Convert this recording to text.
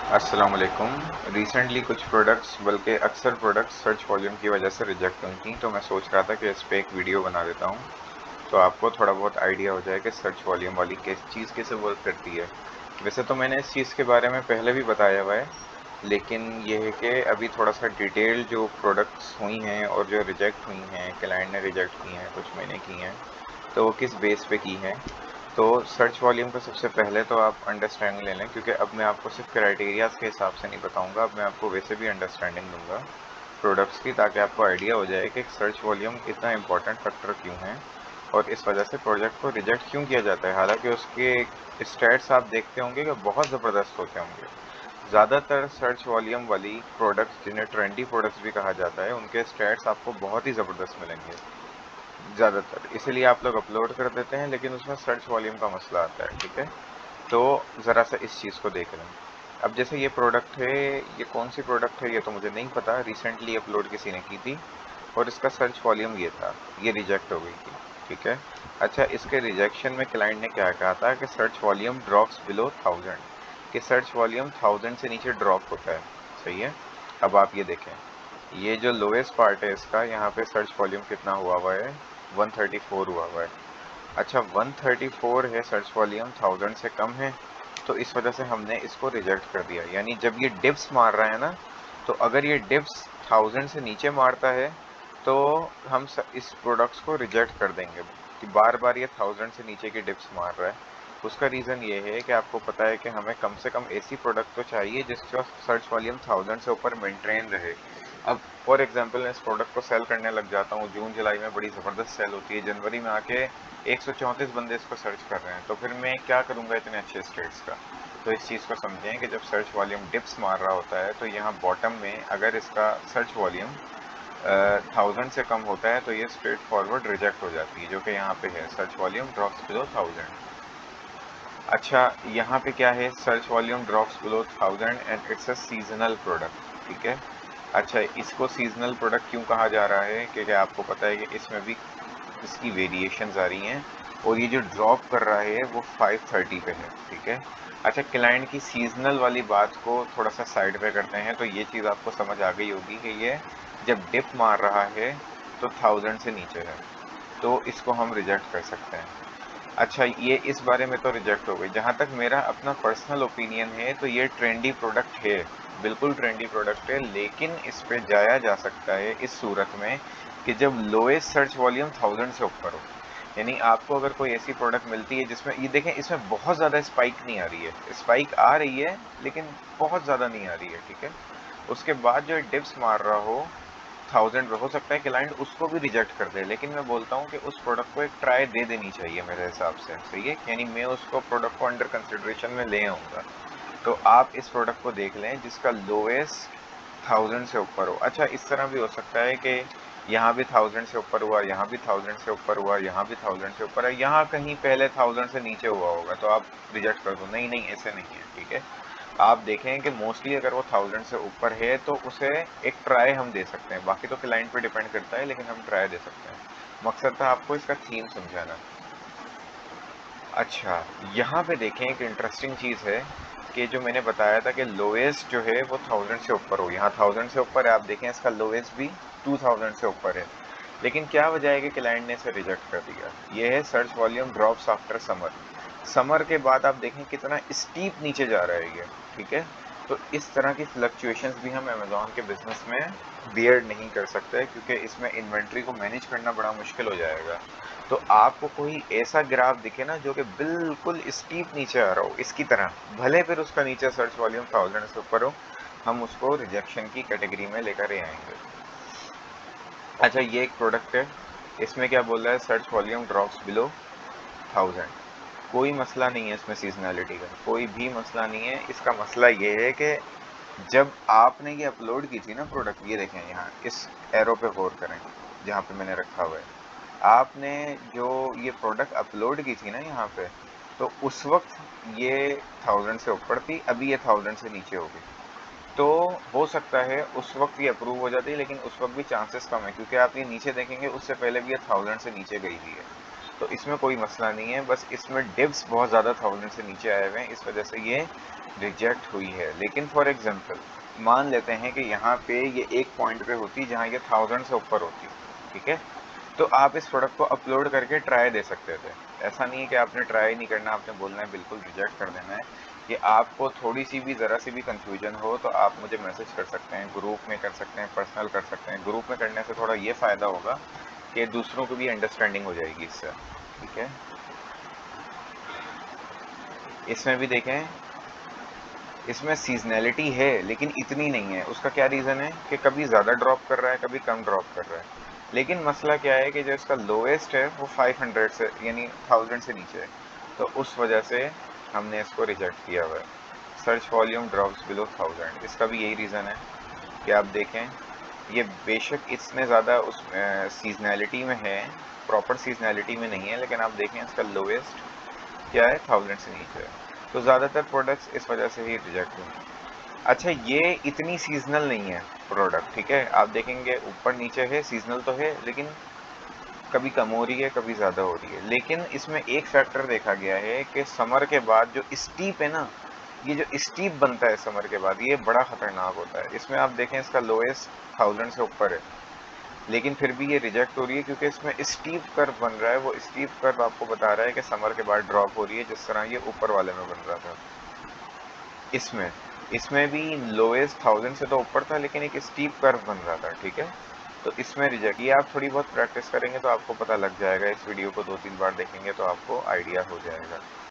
अस्सलाम वालेकुम। रिसेंटली कुछ प्रोडक्ट्स बल्कि अक्सर प्रोडक्ट्स सर्च वॉल्यूम की वजह से रिजेक्ट हुई थी, तो मैं सोच रहा था कि इस पे एक वीडियो बना देता हूँ तो आपको थोड़ा बहुत आइडिया हो जाए कि सर्च वॉल्यूम वाली किस चीज़ कैसे वर्क करती है। वैसे तो मैंने इस चीज़ के बारे में पहले भी बताया हुआ है, लेकिन ये है कि अभी थोड़ा सा डिटेल जो प्रोडक्ट्स हुई हैं और जो रिजेक्ट हुई हैं, क्लाइंट ने रिजेक्ट की हैं, कुछ मैंने की हैं, तो वो किस बेस पे की हैं। तो सर्च वॉल्यूम को सबसे पहले तो आप अंडरस्टैंडिंग ले लें, क्योंकि अब मैं आपको सिर्फ क्राइटेरियाज के हिसाब से नहीं बताऊंगा, अब मैं आपको वैसे भी अंडरस्टैंडिंग दूंगा प्रोडक्ट्स की, ताकि आपको आइडिया हो जाए कि सर्च वॉल्यूम इतना इंपॉर्टेंट फैक्टर क्यों है और इस वजह से प्रोजेक्ट को रिजेक्ट क्यों किया जाता है। हालांकि उसके स्टैट्स आप देखते होंगे कि बहुत ज़बरदस्त होते होंगे। ज़्यादातर सर्च वॉल्यूम वाली प्रोडक्ट्स, जिन्हें ट्रेंडी प्रोडक्ट्स भी कहा जाता है, उनके स्टैट्स आपको बहुत ही ज़बरदस्त मिलेंगे ज़्यादातर, इसीलिए आप लोग अपलोड कर देते हैं, लेकिन उसमें सर्च वॉल्यूम का मसला आता है। ठीक है, तो ज़रा सा इस चीज़ को देख लें। अब जैसे ये प्रोडक्ट है, ये कौन सी प्रोडक्ट है ये तो मुझे नहीं पता, रिसेंटली अपलोड किसी ने की थी और इसका सर्च वॉल्यूम ये था, ये रिजेक्ट हो गई थी। ठीक है, अच्छा, इसके रिजेक्शन में क्लाइंट ने क्या कहा था कि सर्च वॉल्यूम ड्रॉप्स बिलो 1000, कि सर्च वॉल्यूम 1000 से नीचे ड्रॉप होता है। सही है, अब आप ये देखें, ये जो लोएस्ट पार्ट है इसका, यहाँ पे सर्च वॉल्यूम कितना हुआ है, 134 हुआ है। अच्छा, 134 है सर्च वॉल्यूम, 1000 से कम है, तो इस वजह से हमने इसको रिजेक्ट कर दिया। यानी जब ये डिप्स मार रहा है ना, तो अगर ये डिप्स 1000 से नीचे मारता है तो हम इस प्रोडक्ट्स को रिजेक्ट कर देंगे, कि बार बार ये 1000 से नीचे की डिप्स मार रहा है। उसका रीज़न ये है कि आपको पता है कि हमें कम से कम ऐसी प्रोडक्ट तो चाहिए जिसका सर्च वॉल्यूम 1000 से ऊपर मेंटेन रहे। अब फॉर एग्जांपल मैं इस प्रोडक्ट को सेल करने लग जाता हूँ, जून जुलाई में बड़ी ज़बरदस्त सेल होती है, जनवरी में आके 134 बंदे इसको सर्च कर रहे हैं, तो फिर मैं क्या करूँगा इतने अच्छे स्टेट्स का। तो इस चीज़ को समझें कि जब सर्च वॉल्यूम डिप्स मार रहा होता है, तो यहाँ बॉटम में अगर इसका सर्च वॉल्यूम 1000 से कम होता है तो ये स्ट्रेट फॉरवर्ड रिजेक्ट हो जाती है, जो कि यहाँ पे है, सर्च वॉल्यूम ड्रॉप्स बिलो 1000। अच्छा, यहाँ पे क्या है, search volume drops below 1000 and it's a seasonal product. ठीक है, अच्छा, इसको सीजनल प्रोडक्ट क्यों कहा जा रहा है, क्योंकि आपको पता है कि इसमें भी इसकी वेरिएशंस आ रही हैं, और ये जो ड्रॉप कर रहा है वो 530 पे है। ठीक है, अच्छा, क्लाइंट की सीजनल वाली बात को थोड़ा सा साइड पे करते हैं, तो ये चीज़ आपको समझ आ गई होगी कि ये जब डिप मार रहा है तो 1000 से नीचे है, तो इसको हम रिजेक्ट कर सकते हैं। अच्छा, ये इस बारे में तो रिजेक्ट हो गई। जहाँ तक मेरा अपना पर्सनल ओपिनियन है, तो ये ट्रेंडी प्रोडक्ट है, बिल्कुल ट्रेंडी प्रोडक्ट है, लेकिन इस पे जाया जा सकता है इस सूरत में कि जब लोएस्ट सर्च वॉल्यूम 1000 से ऊपर हो। यानी आपको अगर कोई ऐसी प्रोडक्ट मिलती है जिसमें ये देखें, इसमें बहुत ज़्यादा स्पाइक नहीं आ रही है, स्पाइक आ रही है लेकिन बहुत ज़्यादा नहीं आ रही है। ठीक है, उसके बाद जो डिप्स मार रहा हो 1000 पे, हो सकता है क्लाइंट उसको भी रिजेक्ट कर दे, लेकिन मैं बोलता हूँ कि उस प्रोडक्ट को एक ट्राई दे देनी चाहिए मेरे हिसाब से। सही है, यानी मैं उसको प्रोडक्ट को अंडर कंसिडरेशन में ले आऊँगा। तो आप इस प्रोडक्ट को देख लें जिसका लोएस्ट 1000 से ऊपर हो। अच्छा, इस तरह भी हो सकता है कि यहाँ भी 1000 से ऊपर हुआ, यहाँ भी 1000 से ऊपर हुआ, यहाँ भी 1000 से ऊपर है, यहाँ कहीं पहले 1000 से नीचे हुआ होगा, तो आप रिजेक्ट कर दो। नहीं नहीं, ऐसे नहीं है। ठीक है, आप देखें कि मोस्टली अगर वो 1000 से ऊपर है तो उसे एक ट्राई हम दे सकते हैं, बाकी तो क्लाइंट पे डिपेंड करता है, लेकिन हम ट्राई दे सकते हैं। मकसद था आपको इसका थीम समझाना। अच्छा, यहाँ पे देखें, एक इंटरेस्टिंग चीज़ है कि जो मैंने बताया था कि लोएस्ट जो है वो 1000 से ऊपर हो, यहाँ 1000 से ऊपर है, आप देखें इसका लोएस्ट भी 2000 से ऊपर है। लेकिन क्या वजह है कि क्लाइंट ने इसे रिजेक्ट कर दिया, ये है search volume drops after summer. Summer के बाद आप देखें कितना स्टीप नीचे जा रहा है ये। ठीक है, तो इस तरह की फ्लक्चुएशंस भी हम अमेज़ॉन के बिजनेस में बियर नहीं कर सकते, क्योंकि इसमें इन्वेंट्री को मैनेज करना बड़ा मुश्किल हो जाएगा। तो आपको कोई ऐसा ग्राफ दिखे ना जो कि बिल्कुल स्टीप नीचे आ रहा हो इसकी तरह, भले फिर उसका नीचे सर्च वॉल्यूम 1000 से ऊपर हो, हम उसको रिजेक्शन की कैटेगरी में लेकर आएंगे। अच्छा, ये एक प्रोडक्ट है, इसमें क्या बोल रहा है, सर्च वॉल्यूम ड्रॉप्स बिलो 1000। कोई मसला नहीं है इसमें सीजनैलिटी का, कोई भी मसला नहीं है। इसका मसला ये है कि जब आपने ये अपलोड की थी ना प्रोडक्ट, ये देखें यहाँ इस एरो पे गौर करें जहाँ पे मैंने रखा हुआ है, आपने जो ये प्रोडक्ट अपलोड की थी ना यहाँ पे, तो उस वक्त ये 1000 से ऊपर थी, अभी ये 1000 से नीचे हो गई। तो हो सकता है उस वक्त ये अप्रूव हो जाती है, लेकिन उस वक्त भी चांसेस कम है, क्योंकि आप ये नीचे देखेंगे उससे पहले भी ये 1000 से नीचे गई हुई है। तो इसमें कोई मसला नहीं है, बस इसमें डिप्स बहुत ज़्यादा 1000 से नीचे आए हुए हैं, इस वजह से ये रिजेक्ट हुई है। लेकिन फॉर एग्जांपल मान लेते हैं कि यहाँ पे ये एक पॉइंट पे होती जहाँ ये 1000 से ऊपर होती, ठीक है, तो आप इस प्रोडक्ट को अपलोड करके ट्राई दे सकते थे। ऐसा नहीं है कि आपने ट्राई नहीं करना, आपने बोलना है बिल्कुल रिजेक्ट कर देना है। कि आपको थोड़ी सी भी ज़रा सी भी कंफ्यूजन हो तो आप मुझे मैसेज कर सकते हैं, ग्रुप में कर सकते हैं, पर्सनल कर सकते हैं। ग्रुप में करने से थोड़ा ये फ़ायदा होगा कि दूसरों को भी अंडरस्टैंडिंग हो जाएगी इससे, ठीक है। इसमें भी देखें, इसमें सीजनैलिटी है लेकिन इतनी नहीं है। उसका क्या रीज़न है कि कभी ज़्यादा ड्रॉप कर रहा है, कभी कम ड्रॉप कर रहा है। लेकिन मसला क्या है कि जो इसका लोएस्ट है वो 500 से यानी 1000 से नीचे है, तो उस वजह से हमने इसको रिजेक्ट किया हुआ है। सर्च वॉल्यूम ड्रॉप्स बिलो 1000, इसका भी यही रीज़न है कि आप देखें ये बेशक इसमें ज़्यादा उस सीजनैलिटी में है, प्रॉपर सीजनैलिटी में नहीं है, लेकिन आप देखें इसका लोएस्ट क्या है, 1000 से नीचे है। तो ज़्यादातर प्रोडक्ट्स इस वजह से ही रिजेक्ट हुए। अच्छा, ये इतनी सीजनल नहीं है प्रोडक्ट, ठीक है। आप देखेंगे ऊपर नीचे है, सीजनल तो है, लेकिन कभी कम हो रही है, कभी ज़्यादा हो रही है। लेकिन इसमें एक फैक्टर देखा गया है कि समर के बाद जो स्टीप है ना, ये जो स्टीप बनता है समर के बाद, ये बड़ा ख़तरनाक होता है। इसमें आप देखें इसका लोएस्ट 1000 से ऊपर है, लेकिन फिर भी ये रिजेक्ट हो रही है क्योंकि इसमें स्टीप कर्व बन रहा है। वो स्टीप कर्व आपको बता रहा है कि समर के बाद ड्रॉप हो रही है, जिस तरह ये ऊपर वाले में बन रहा था। इसमें इसमें भी लोएस्ट 1000 से तो ऊपर था, लेकिन एक स्टीप कर्व बन रहा था, ठीक है। तो इसमें रिजेक्ट, ये आप थोड़ी बहुत प्रैक्टिस करेंगे तो आपको पता लग जाएगा। इस वीडियो को 2-3 बार देखेंगे तो आपको आइडिया हो जाएगा।